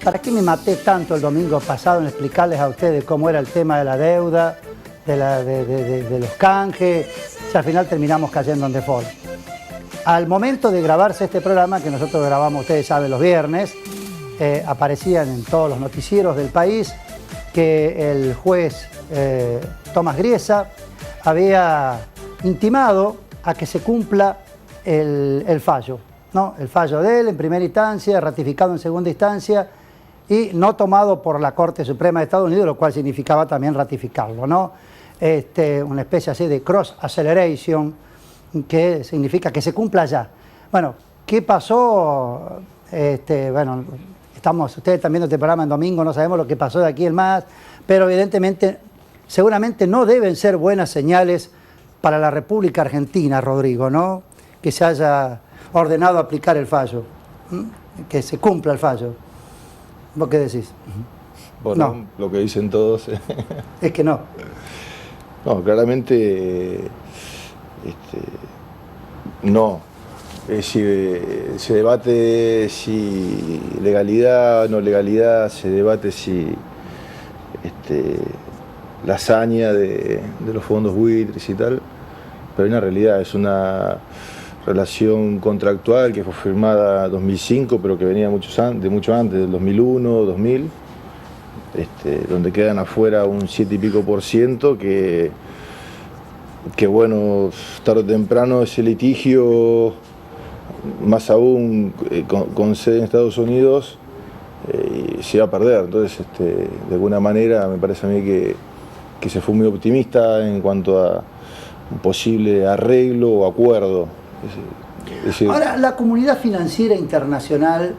¿Para qué me maté tanto el domingo pasado en explicarles a ustedes cómo era el tema de la deuda, de los canjes? Si al final terminamos cayendo en default. Al momento de grabarse este programa, que nosotros grabamos, ustedes saben, los viernes, aparecían en todos los noticieros del país que el juez Tomás Griesa había intimado a que se cumpla el fallo, ¿no? El fallo de él en primera instancia, ratificado en segunda instancia y no tomado por la Corte Suprema de Estados Unidos, lo cual significaba también ratificarlo, ¿no? Una especie así de cross acceleration, que significa que se cumpla ya. Bueno, ¿qué pasó? Bueno, ustedes están viendo este programa en domingo, no sabemos lo que pasó de aquí en más, pero evidentemente, seguramente no deben ser buenas señales para la República Argentina, Rodrigo, ¿no? Que se haya ordenado aplicar el fallo, que se cumpla el fallo. ¿Vos qué decís? Bueno, no. Lo que dicen todos. Es que no. No, claramente no. Se debate si legalidad o no legalidad, se debate si la hazaña de los fondos buitres y tal, pero hay una realidad, es una relación contractual que fue firmada en 2005, pero que venía de mucho antes, del 2001, 2000, donde quedan afuera un 7 y pico % que bueno, tarde o temprano ese litigio, más aún con sede en Estados Unidos, se va a perder. Entonces, de alguna manera, me parece a mí que se fue muy optimista en cuanto a un posible arreglo o acuerdo. Ahora, la comunidad financiera internacional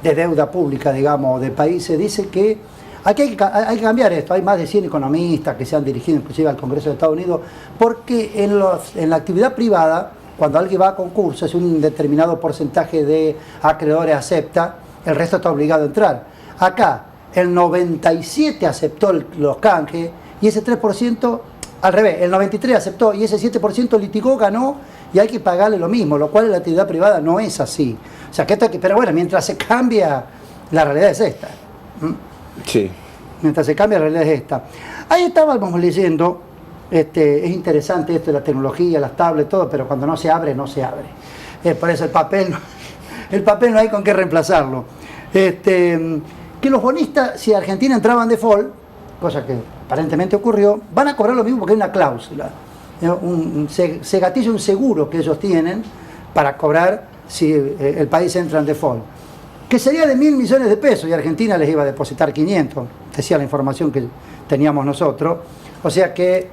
de deuda pública, digamos, de países, dice que hay que cambiar esto. Hay más de 100 economistas que se han dirigido inclusive al Congreso de Estados Unidos, porque en la actividad privada, cuando alguien va a concurso, es un determinado porcentaje de acreedores acepta, el resto está obligado a entrar. Acá, el 97% aceptó los canjes y ese 3%, al revés, el 93% aceptó y ese 7% litigó, ganó y hay que pagarle lo mismo, lo cual en la actividad privada no es así. O sea, pero bueno, mientras se cambia, la realidad es esta. Sí. Mientras se cambia, la realidad es esta. Ahí estábamos leyendo, es interesante esto de la tecnología, las tablets, todo, pero cuando no se abre, no se abre. Por eso el papel no hay con qué reemplazarlo. Que los bonistas, si Argentina entraba en default, cosa que aparentemente ocurrió, van a cobrar lo mismo porque hay una cláusula. Se gatilla un seguro que ellos tienen para cobrar si el país entra en default, que sería de 1.000 millones de pesos y Argentina les iba a depositar 500, decía la información que teníamos nosotros. O sea que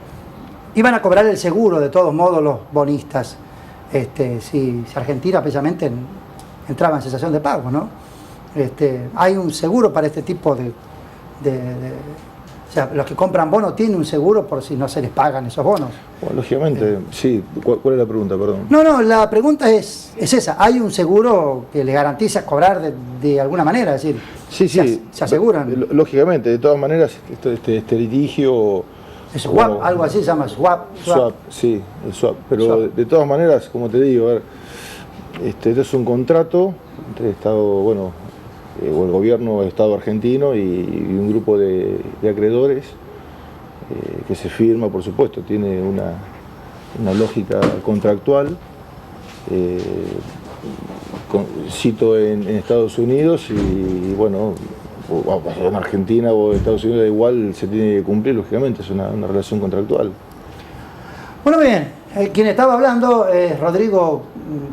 iban a cobrar el seguro de todos modos los bonistas, si Argentina precisamente entraba en cesación de pago, ¿no? Hay un seguro para este tipo o sea, los que compran bonos tienen un seguro por si no se les pagan esos bonos. Bueno, lógicamente, sí. ¿Cuál es la pregunta, perdón? No, la pregunta es esa. ¿Hay un seguro que le garantiza cobrar de alguna manera? Es decir, sí. ¿se aseguran? Lógicamente, de todas maneras, este litigio... ¿Es swap? Algo así se llama swap. Swap, sí, el swap. Pero swap. De todas maneras, como te digo, a ver, este es un contrato entre el Estado, bueno, o el gobierno del Estado argentino y un grupo de acreedores que se firma, por supuesto, tiene una lógica contractual. Cito en Estados Unidos y bueno, en Argentina o en Estados Unidos da igual, se tiene que cumplir, lógicamente, es una relación contractual. Bueno, bien, quien estaba hablando es Rodrigo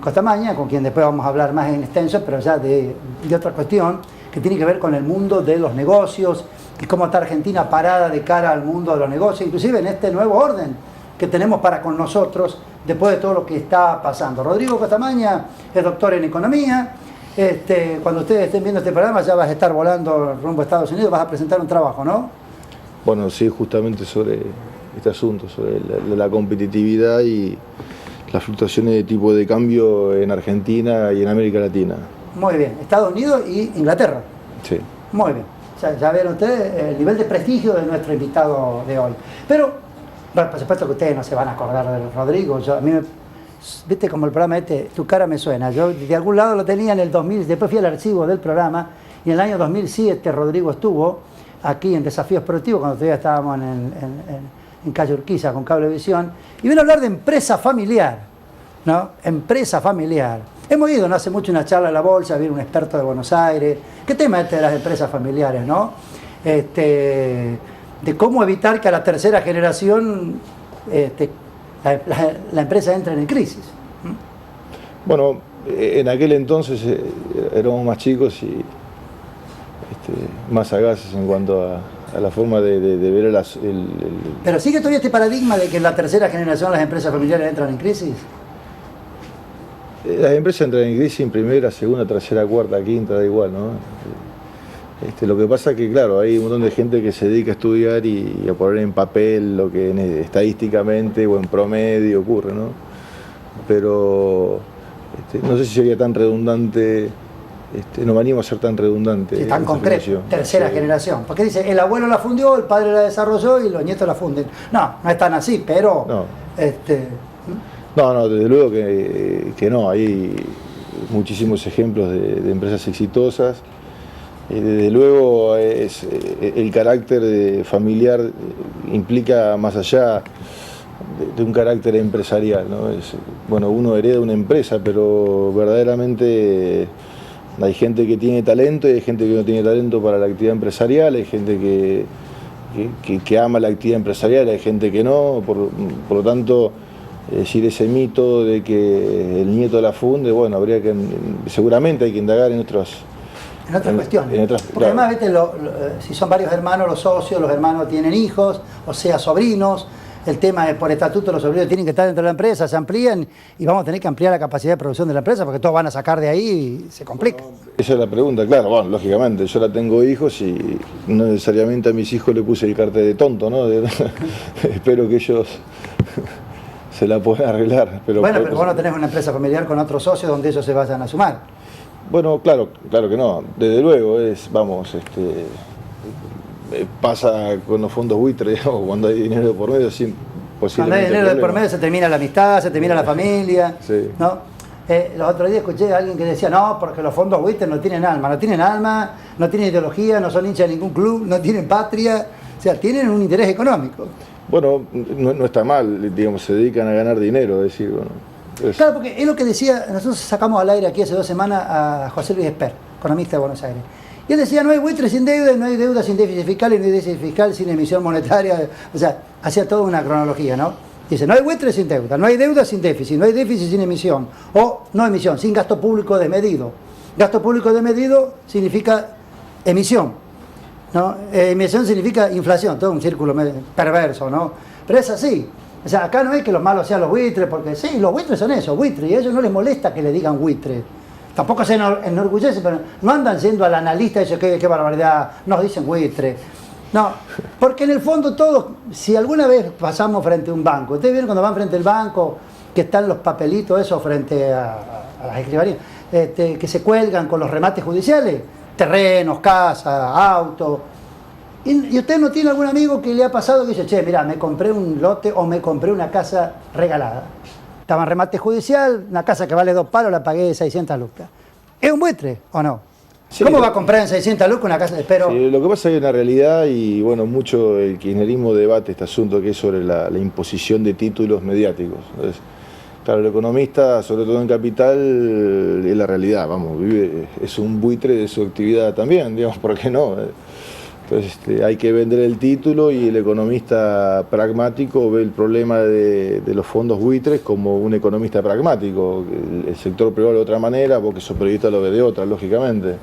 Costamaña, con quien después vamos a hablar más en extenso, pero ya de otra cuestión que tiene que ver con el mundo de los negocios y cómo está Argentina parada de cara al mundo de los negocios, inclusive en este nuevo orden que tenemos para con nosotros después de todo lo que está pasando. Rodrigo Costamaña es doctor en economía. Cuando ustedes estén viendo este programa ya vas a estar volando rumbo a Estados Unidos, vas a presentar un trabajo, ¿no? Bueno, sí, justamente sobre este asunto, sobre la competitividad y las fluctuaciones de tipo de cambio en Argentina y en América Latina. Muy bien, Estados Unidos y Inglaterra. Sí. Muy bien, ya ven ustedes el nivel de prestigio de nuestro invitado de hoy. Pero, bueno, por supuesto que ustedes no se van a acordar de Rodrigo. Viste como el programa tu cara me suena. Yo de algún lado lo tenía en el 2000, después fui al archivo del programa y en el año 2007 Rodrigo estuvo aquí en Desafíos Productivos, cuando todavía estábamos en Calle Urquiza con Cablevisión, y vino a hablar de empresa familiar, ¿no? Empresa familiar. Hemos ido no hace mucho una charla en la bolsa, vino un experto de Buenos Aires. ¿Qué tema este de las empresas familiares, no? De cómo evitar que a la tercera generación la empresa entre en crisis. Bueno, en aquel entonces éramos más chicos y más sagaces en cuanto a la forma de ver Pero sigue todavía este paradigma de que en la tercera generación las empresas familiares entran en crisis. Las empresas entran en crisis en primera, segunda, tercera, cuarta, quinta, da igual, ¿no? Lo que pasa es que, claro, hay un montón de gente que se dedica a estudiar y a poner en papel lo que estadísticamente o en promedio ocurre, ¿no? Pero no sé si sería tan redundante, no me animo a ser tan redundante. Sí, tan concreto, tercera generación. Porque dice, el abuelo la fundió, el padre la desarrolló y los nietos la funden. No, no es tan así, pero... No. No, desde luego que no, hay muchísimos ejemplos de empresas exitosas. Desde luego el carácter familiar implica más allá de un carácter empresarial, ¿no? Bueno, uno hereda una empresa, pero verdaderamente hay gente que tiene talento y hay gente que no tiene talento para la actividad empresarial, hay gente que ama la actividad empresarial, hay gente que no, por lo tanto... Es decir, ese mito de que el nieto la funde, bueno, seguramente hay que indagar en otras cuestiones. Porque claro. Además, ¿viste? Si son varios hermanos, los socios, los hermanos tienen hijos, o sea, sobrinos. El tema es, por estatuto, los sobrinos tienen que estar dentro de la empresa, se amplían y vamos a tener que ampliar la capacidad de producción de la empresa porque todos van a sacar de ahí y se complica. Esa es la pregunta, claro, bueno, lógicamente, yo la tengo hijos y no necesariamente a mis hijos le puse el cartel de tonto, ¿no? Espero que ellos... se la pueden arreglar. Pero vos no tenés una empresa familiar con otros socios donde ellos se vayan a sumar. Bueno, claro que no. Desde luego, pasa con los fondos buitres, cuando hay dinero por medio, cuando hay dinero de por medio se termina la amistad, se termina la familia. Sí. ¿No? Los otros días escuché a alguien que decía, no, porque los fondos buitres no tienen alma, no tienen ideología, no son hinchas de ningún club, no tienen patria, o sea, tienen un interés económico. Bueno, no está mal, digamos, se dedican a ganar dinero, es decir, bueno. Claro, porque es lo que decía, nosotros sacamos al aire aquí hace 2 semanas a José Luis Esper, economista de Buenos Aires. Y él decía, no hay buitres sin deuda, no hay deuda sin déficit fiscal y no hay déficit fiscal sin emisión monetaria. O sea, hacía toda una cronología, ¿no? Dice, no hay buitres sin deuda, no hay deuda sin déficit, no hay déficit sin emisión. O no emisión, sin gasto público desmedido. Gasto público desmedido significa emisión. ¿No? Emisión significa inflación, todo un círculo perverso, ¿no? Pero es así. O sea, acá no es que los malos sean los buitres, porque sí, los buitres son eso, buitres, y a ellos no les molesta que le digan buitres. Tampoco se enorgullecen, pero no andan yendo al analista y dicen, qué barbaridad, nos dicen buitres. No, porque en el fondo todos, si alguna vez pasamos frente a un banco, ustedes vieron cuando van frente al banco, que están los papelitos esos frente a las escribanías, que se cuelgan con los remates judiciales, terrenos, casas, autos. Y usted no tiene algún amigo que le ha pasado que dice, che, mirá, me compré un lote o me compré una casa regalada. Estaba en remate judicial, una casa que vale 2 palos, la pagué 600 lucas. ¿Es un buitre o no? Sí, ¿cómo va a comprar en 600 lucas una casa? Pero... Sí, lo que pasa es que hay una realidad y bueno, mucho el kirchnerismo debate este asunto que es sobre la imposición de títulos mediáticos. Entonces, claro, el economista, sobre todo en capital, es la realidad, vamos, es un buitre de su actividad también, digamos, ¿por qué no? Entonces hay que vender el título y el economista pragmático ve el problema de los fondos buitres como un economista pragmático, el sector privado de otra manera, vos que sos periodista lo ve de otra, lógicamente.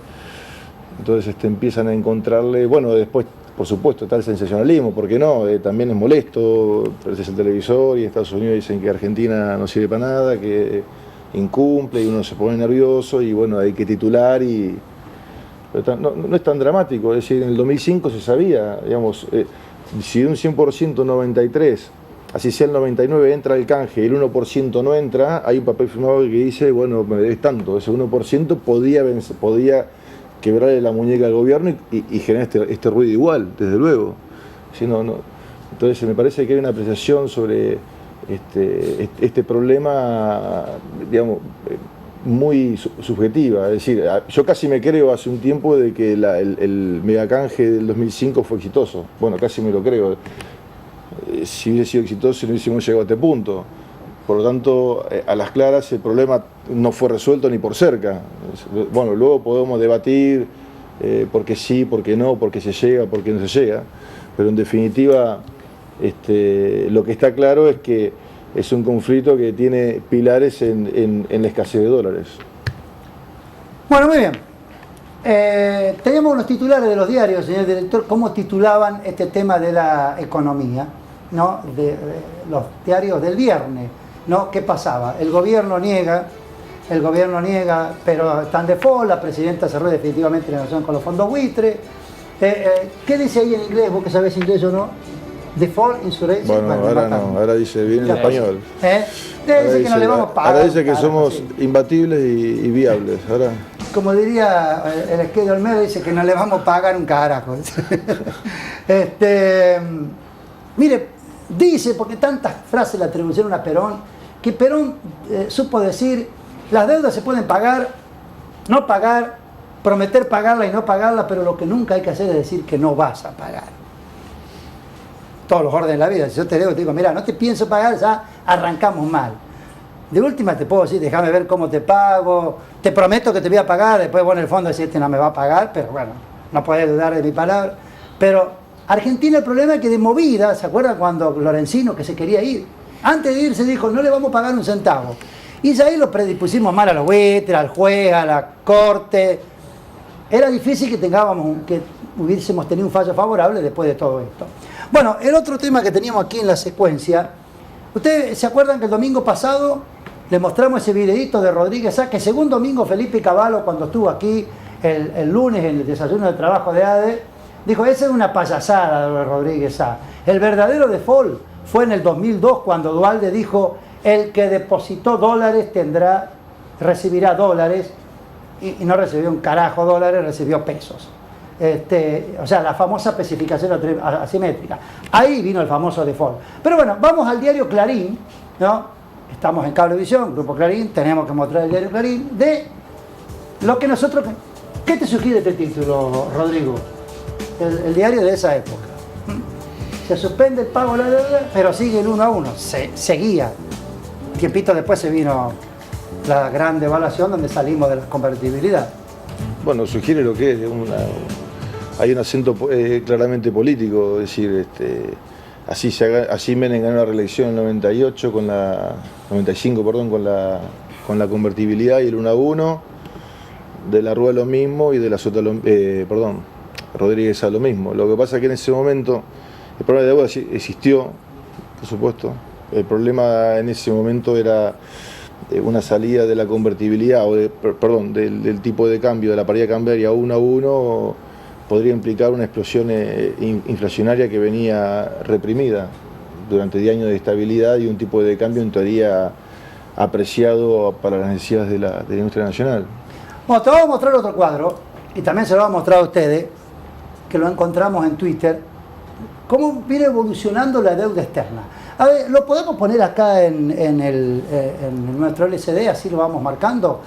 Entonces empiezan a encontrarle, bueno, después por supuesto está el sensacionalismo, ¿por qué no? También es molesto, prendes el televisor y en Estados Unidos dicen que Argentina no sirve para nada, que incumple y uno se pone nervioso y bueno, hay que titular y... Pero no es tan dramático, es decir, en el 2005 se sabía, digamos, si de un 100% 93, así sea el 99 entra el canje y el 1% no entra, hay un papel firmado que dice, bueno, me debes tanto, ese 1% podía quebrarle la muñeca al gobierno y generar este ruido igual, desde luego. Si no, entonces me parece que hay una apreciación sobre este problema, digamos, muy subjetiva. Es decir, yo casi me creo hace un tiempo de que el megacanje del 2005 fue exitoso. Bueno, casi me lo creo. Si hubiese sido exitoso, no hubiésemos llegado a este punto. Por lo tanto, a las claras, el problema no fue resuelto ni por cerca. Bueno, luego podemos debatir por qué sí, por qué no, por qué se llega, por qué no se llega. Pero en definitiva, lo que está claro es que es un conflicto que tiene pilares en la escasez de dólares. Bueno, muy bien. Teníamos unos titulares de los diarios, señor director, cómo titulaban este tema de la economía, ¿no? de los diarios del viernes, ¿no? ¿Qué pasaba? El gobierno niega, pero está en default, la presidenta cerró definitivamente la negociación con los fondos buitre. ¿Qué dice ahí en inglés? ¿Vos que sabés inglés o no? Default insurance. Bueno, ahora no, ahora dice bien en español. Dice que no le vamos a pagar. Ahora dice que somos imbatibles y viables. Ahora. Como diría el Esquedo Olmedo, dice que no le vamos a pagar un carajo. Mire, dice, porque tantas frases le atribuyeron a Perón, que Perón supo decir, las deudas se pueden pagar, no pagar, prometer pagarla y no pagarla, pero lo que nunca hay que hacer es decir que no vas a pagar. Todos los órdenes de la vida. Si yo te digo, mira, no te pienso pagar, ya arrancamos mal. De última te puedo decir, déjame ver cómo te pago, te prometo que te voy a pagar, después bueno, en el fondo decir, no me va a pagar, pero bueno, no podés dudar de mi palabra. Pero Argentina, el problema es que de movida, ¿se acuerdan cuando Lorenzino, que se quería ir? Antes de irse dijo, no le vamos a pagar un centavo. Y ya ahí lo predispusimos mal a los buitres, al juez, a la corte. Era difícil que hubiésemos tenido un fallo favorable después de todo esto. Bueno, el otro tema que teníamos aquí en la secuencia, ¿ustedes se acuerdan que el domingo pasado le mostramos ese videito de Rodríguez Sá, que según Domingo Felipe Cavallo, cuando estuvo aquí el lunes en el desayuno de trabajo de ADE, dijo, esa es una payasada de Rodríguez Sá. El verdadero default fue en el 2002, cuando Duhalde dijo, el que depositó dólares recibirá dólares, y no recibió un carajo dólares, recibió pesos. O sea, la famosa especificación asimétrica. Ahí vino el famoso default. Pero bueno, vamos al diario Clarín, ¿no? Estamos en Cablevisión, Grupo Clarín, tenemos que mostrar el diario Clarín, de lo que nosotros... ¿Qué te sugiere este título, Rodrigo? El diario de esa época. Se suspende el pago de la deuda, pero sigue el 1 a 1. Seguía. Tiempito después se vino la gran devaluación donde salimos de la convertibilidad. Bueno, sugiere lo que es hay un acento claramente político, es decir, así Menem ganó la reelección en el 95, con la convertibilidad y el 1 a 1, de la Rúa lo mismo y de la Sota Rodríguez a lo mismo. Lo que pasa es que en ese momento el problema de deuda existió, por supuesto. El problema en ese momento era una salida de la convertibilidad, del tipo de cambio de la paridad cambiaria 1 a 1, podría implicar una explosión inflacionaria que venía reprimida durante 10 años de estabilidad y un tipo de cambio en teoría apreciado para las necesidades de la industria nacional. Bueno, te vamos a mostrar otro cuadro, y también se lo vamos a mostrar a ustedes, que lo encontramos en Twitter, cómo viene evolucionando la deuda externa. A ver, lo podemos poner acá en nuestro LCD, así lo vamos marcando.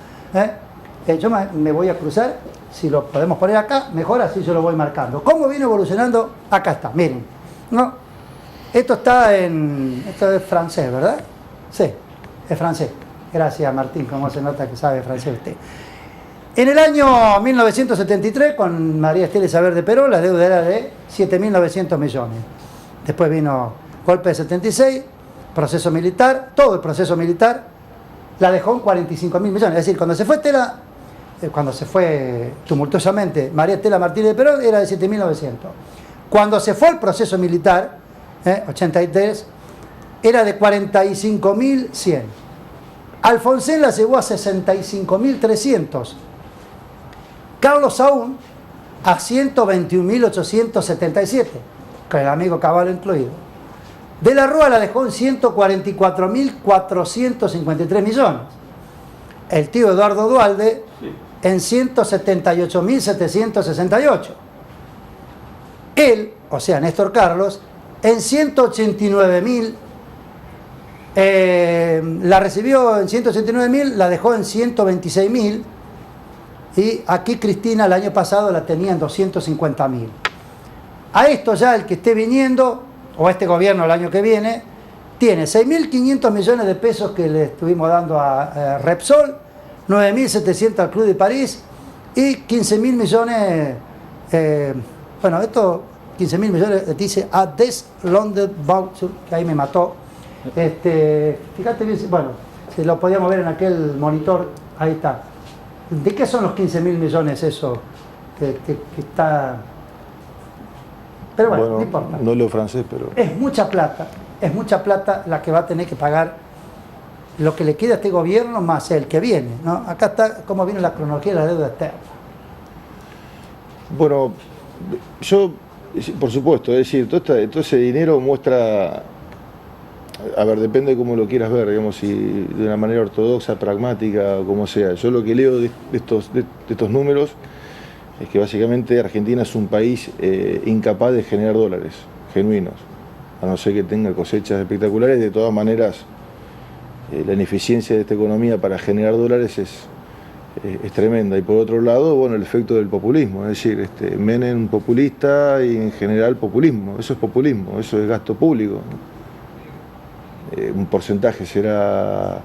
Yo me voy a cruzar, si lo podemos poner acá, mejor así yo lo voy marcando. ¿Cómo viene evolucionando? Acá está, miren, ¿no? Esto es francés, ¿verdad? Sí, es francés. Gracias, Martín, como se nota que sabe francés usted. En el año 1973, con María Estela Isabel de Perón, la deuda era de 7.900 millones. Después vino golpe de 76, proceso militar, todo el proceso militar, la dejó en 45.000 millones. Es decir, cuando se fue tumultuosamente María Estela Martínez de Perón, era de 7.900. Cuando se fue el proceso militar, 83, era de 45.100. Alfonsín la llevó a 65.300. Carlos Saúl a 121.877, con el amigo Cavallo incluido. De la Rúa la dejó en 144.453 millones. El tío Eduardo Duhalde en 178.768. Él, o sea, Néstor Carlos, en 189.000 La recibió en 169.000, la dejó en 126.000 y aquí Cristina el año pasado la tenía en 250.000. A esto ya el que esté viniendo, o este gobierno el año que viene, tiene 6.500 millones de pesos que le estuvimos dando a Repsol, 9.700 al Club de París y 15.000 millones, bueno, esto 15.000 millones dice a Des London Voucher, que ahí me mató. Fíjate bien, bueno, si lo podíamos ver en aquel monitor, ahí está. ¿De qué son los 15.000 millones eso que está? Pero bueno, no importa. No leo francés, pero... Es mucha plata la que va a tener que pagar lo que le queda a este gobierno más el que viene, ¿no? Acá está cómo viene la cronología de la deuda externa. Bueno, yo, por supuesto, es decir, todo ese dinero muestra, a ver, depende de cómo lo quieras ver, digamos, si de una manera ortodoxa, pragmática, o como sea. Yo lo que leo de estos números es que básicamente Argentina es un país incapaz de generar dólares genuinos, a no ser que tenga cosechas espectaculares. De todas maneras, la ineficiencia de esta economía para generar dólares es tremenda. Y por otro lado, bueno, el efecto del populismo, es decir, Menem populista y en general populismo. Eso es populismo, eso es gasto público. Un porcentaje será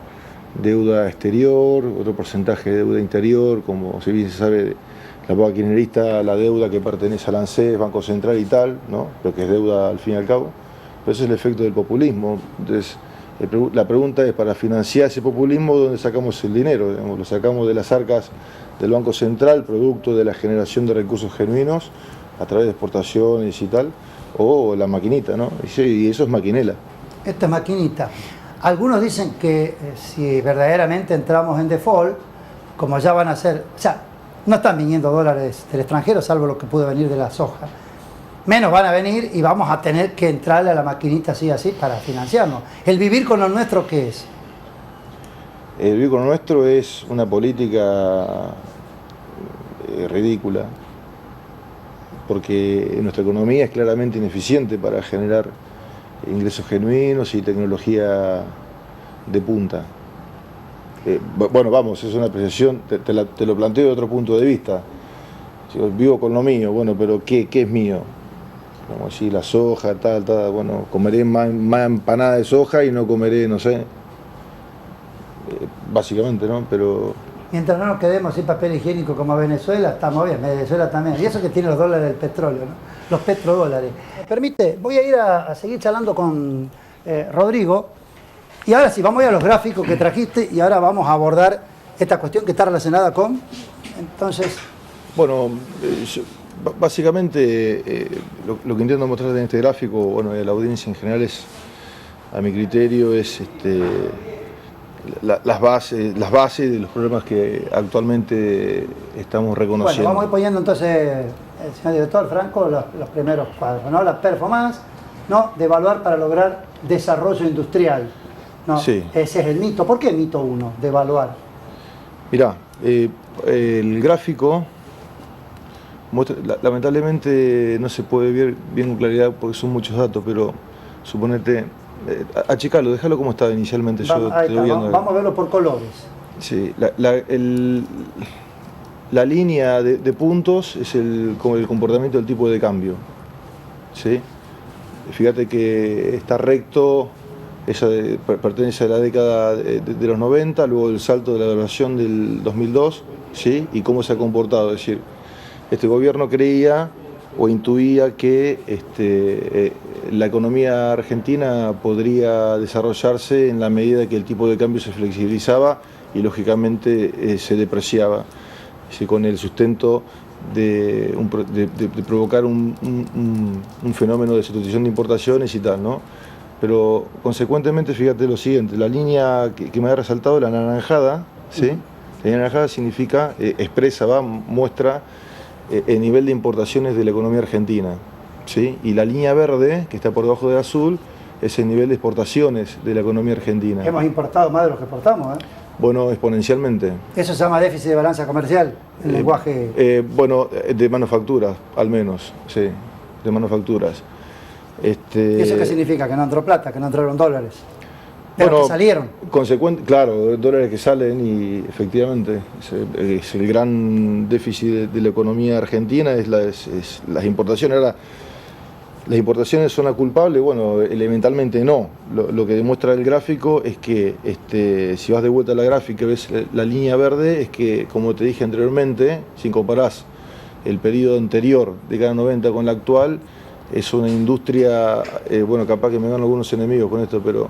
deuda exterior, otro porcentaje de deuda interior, como si bien se sabe, la paga kirchnerista, la deuda que pertenece al ANSES, Banco Central y tal, ¿no? Lo que es deuda al fin y al cabo. Pero ese es el efecto del populismo. Entonces, la pregunta es, para financiar ese populismo, ¿dónde sacamos el dinero? Digamos, lo sacamos de las arcas del Banco Central, producto de la generación de recursos genuinos, a través de exportaciones y tal, o la maquinita, ¿no? Y eso es maquinela. Esta es maquinita. Algunos dicen que si verdaderamente entramos en default, como ya van a ser, o sea, no están viniendo dólares del extranjero, salvo lo que pudo venir de la soja. Menos van a venir y vamos a tener que entrarle a la maquinita así para financiarnos. ¿El vivir con lo nuestro qué es? El vivir con lo nuestro es una política ridícula, porque nuestra economía es claramente ineficiente para generar ingresos genuinos y tecnología de punta. Bueno, vamos, es una apreciación, te lo planteo de otro punto de vista. Vivo con lo mío, bueno, pero ¿qué es mío? Como decir, la soja, tal, bueno, comeré más empanada de soja y no comeré, no sé, básicamente, ¿no? Pero... Mientras no nos quedemos sin papel higiénico como Venezuela, estamos bien, Venezuela también. Y eso que tiene los dólares del petróleo, ¿no? Los petrodólares. ¿Me permite? Voy a ir a seguir charlando con Rodrigo. Y ahora sí, vamos a ir a los gráficos que trajiste y ahora vamos a abordar esta cuestión que está relacionada con... Entonces... Bueno, básicamente lo que intento mostrar en este gráfico, bueno, a la audiencia en general es, a mi criterio, es las bases de los problemas que actualmente estamos reconociendo. Bueno, vamos a ir poniendo entonces, señor director Franco, los primeros cuadros, ¿no? La performance, ¿no? De evaluar para lograr desarrollo industrial, ¿no? Sí. Ese es el mito. ¿Por qué mito 1 de evaluar? Mirá, el gráfico muestra, lamentablemente no se puede ver bien con claridad porque son muchos datos, pero suponete, achicalo, déjalo como estaba inicialmente. Vamos a verlo por colores. Sí, la línea de puntos es como el comportamiento del tipo de cambio, ¿sí? Fíjate que está recto, pertenece a la década de los 90, luego el salto de la devaluación del 2002, ¿sí? Y cómo se ha comportado, es decir, este gobierno creía o intuía que la economía argentina podría desarrollarse en la medida que el tipo de cambio se flexibilizaba y lógicamente se depreciaba, ¿sí? Con el sustento de provocar un fenómeno de sustitución de importaciones y tal, ¿no? Pero consecuentemente, fíjate lo siguiente, la línea que me ha resaltado, la anaranjada, ¿sí? La línea anaranjada significa, muestra el nivel de importaciones de la economía argentina, ¿sí? Y la línea verde, que está por debajo del azul, es el nivel de exportaciones de la economía argentina. Hemos importado más de lo que exportamos, ¿eh? Bueno, exponencialeso se llama déficit de balanza comercial, el lenguaje... bueno, de manufacturas, al menos, sí, de manufacturas. ¿Y eso qué significa? ¿Que no entró plata, que no entraron dólares? de los que salieron. Claro, dólares que salen y efectivamente es el gran déficit de la economía argentina, es las importaciones. Ahora, ¿las importaciones son las culpables? Bueno, elementalmente no. Lo que demuestra el gráfico es que si vas de vuelta a la gráfica y ves la línea verde, es que, como te dije anteriormente, si comparás el periodo anterior, década 90, con la actual, es una industria, bueno, capaz que me dan algunos enemigos con esto, pero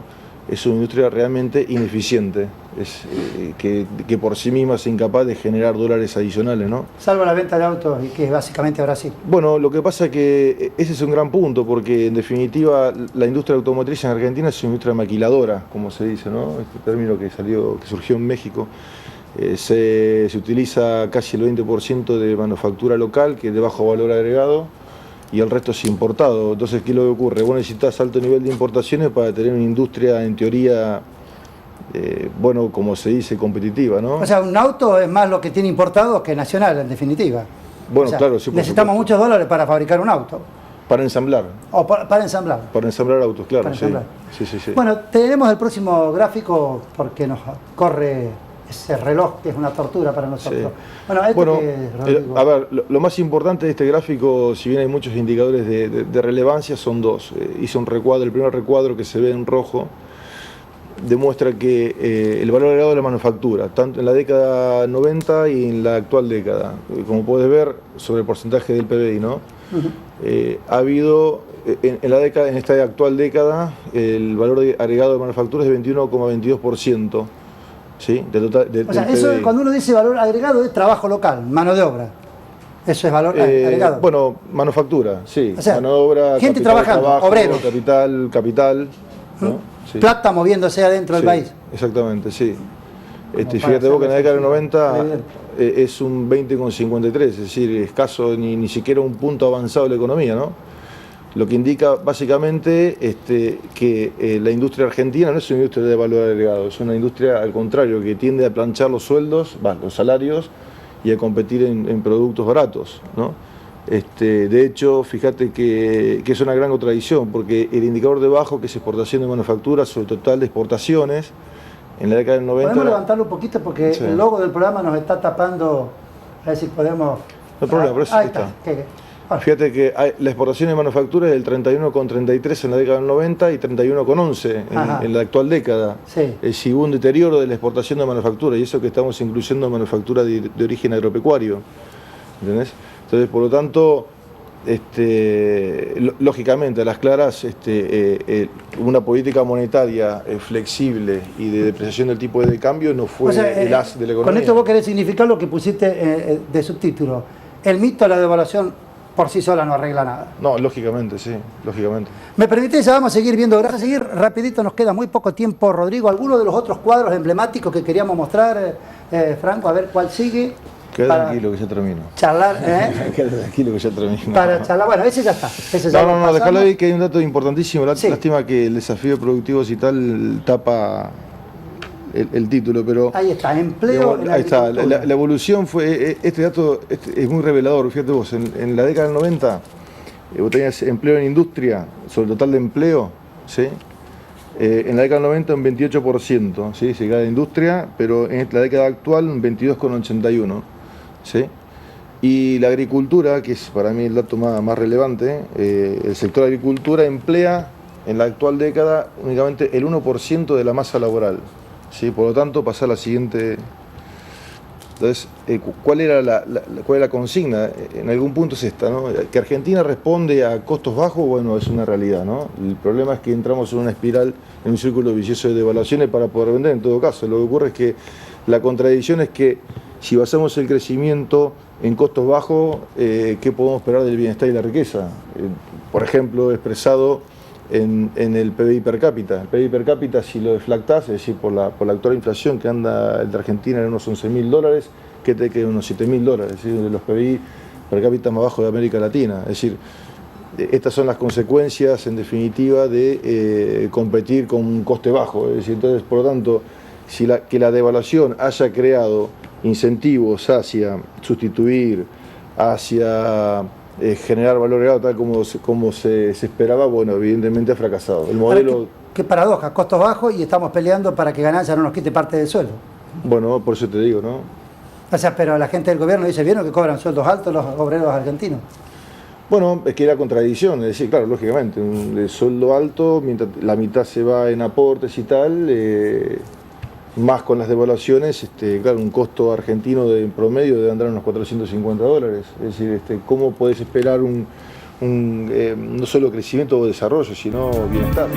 es una industria realmente ineficiente, que por sí misma es incapaz de generar dólares adicionales, ¿no? Salvo la venta de autos, y que es básicamente Brasil. Bueno, lo que pasa es que ese es un gran punto, porque en definitiva la industria automotriz en Argentina es una industria maquiladora, como se dice, ¿no? Este término que surgió en México. Se utiliza casi el 20% de manufactura local, que es de bajo valor agregado, y el resto es importado. Entonces, ¿qué es lo que ocurre? Vos necesitas alto nivel de importaciones para tener una industria, en teoría, bueno, como se dice, competitiva, ¿no? O sea, un auto es más lo que tiene importado que nacional, en definitiva. Bueno, o sea, claro, sí. Necesitamos muchos dólares para fabricar un auto. Para ensamblar. O para ensamblar. Para ensamblar autos, claro. Para ensamblar. Sí. Bueno, tenemos el próximo gráfico porque nos corre ese reloj que es una tortura para nosotros. Sí. Bueno, a ver, lo más importante de este gráfico, si bien hay muchos indicadores de relevancia, son dos. Hice un recuadro, el primer recuadro que se ve en rojo, demuestra que el valor agregado de la manufactura, tanto en la década 90 y en la actual década, como puedes ver, sobre el porcentaje del PBI, ¿no? Ha habido, en esta actual década, el valor agregado de manufactura es de 21,22%. ¿Sí? O sea, eso cuando uno dice valor agregado es trabajo local, mano de obra. Eso es valor agregado. Bueno, manufactura, sí. O sea, mano de obra, gente trabajando, trabajo, obreros. Capital. ¿No? Sí. Plata moviéndose adentro del país. Exactamente, sí. Fíjate vos que en la década del 90 es un 20,53, es decir, escaso, ni siquiera un punto avanzado de la economía, ¿no? Lo que indica básicamente que la industria argentina no es una industria de valor agregado, es una industria al contrario, que tiende a planchar los sueldos, los salarios y a competir en productos baratos, ¿no? De hecho, fíjate que es una gran contradicción, porque el indicador debajo, que es exportación de manufacturas sobre el total de exportaciones, en la década del 90... ¿Podemos levantarlo un poquito? Porque sí, el logo del programa nos está tapando, a ver si podemos... No hay problema, pero eso está. Fíjate que la exportación de manufacturas es del 31,33 en la década del 90 y 31,11 en la actual década. Sí. Si hubo un deterioro de la exportación de manufactura, y eso que estamos incluyendo manufactura de origen agropecuario, ¿entendés? Entonces, por lo tanto, lógicamente, a las claras, una política monetaria flexible y de depreciación del tipo de cambio no fue el as de la economía. Con esto vos querés significar lo que pusiste de subtítulo. El mito de la devaluación por sí sola no arregla nada. No, lógicamente, sí, lógicamente. ¿Me permitís? Ya vamos a seguir viendo. Gracias a seguir rapidito, nos queda muy poco tiempo, Rodrigo. ¿Alguno de los otros cuadros emblemáticos que queríamos mostrar, Franco? A ver cuál sigue. Queda tranquilo que ya termino. Charlar, Queda tranquilo que ya termino. Para charlar, bueno, ese ya está. No, déjalo ahí, que hay un dato importantísimo. Lástima que el desafío productivo y tal tapa el título, pero... Ahí está, empleo. Ahí está, la evolución fue... Este dato es muy revelador, fíjate vos, en la década del 90 vos tenías empleo en industria sobre el total de empleo, ¿sí? En la década del 90 un 28%, ¿sí? Se cae de industria, pero en la década actual un 22,81%, ¿sí? Y la agricultura, que es para mí el dato más relevante, el sector agricultura emplea en la actual década únicamente el 1% de la masa laboral. ¿Sí? Por lo tanto, pasar a la siguiente. Entonces, ¿cuál era la consigna? En algún punto es esta, ¿no? Que Argentina responde a costos bajos, bueno, es una realidad, ¿no? El problema es que entramos en una espiral, en un círculo vicioso de devaluaciones para poder vender, en todo caso. Lo que ocurre es que la contradicción es que si basamos el crecimiento en costos bajos, ¿qué podemos esperar del bienestar y la riqueza? Por ejemplo, expresado en el PBI per cápita. El PBI per cápita, si lo deflactás, es decir, por la actual inflación que anda el de Argentina en unos $11.000, que te queda unos $7.000, es decir, de los PBI per cápita más bajos de América Latina. Es decir, estas son las consecuencias, en definitiva, de competir con un coste bajo. Es decir, entonces, por lo tanto, que la devaluación haya creado incentivos hacia sustituir, hacia generar valor agregado tal como se esperaba, bueno, evidentemente ha fracasado. El modelo Qué paradoja, costos bajos y estamos peleando para que Ganancia no nos quite parte del sueldo. Bueno, por eso te digo, ¿no? O sea, pero la gente del gobierno dice, ¿vieron que cobran sueldos altos los obreros argentinos? Bueno, es que era contradicción, es decir, claro, lógicamente, un sueldo alto, mientras la mitad se va en aportes y tal, más con las devaluaciones, claro, un costo argentino en promedio debe andar unos $450. Es decir, ¿cómo podés esperar no solo crecimiento o desarrollo, sino bienestar?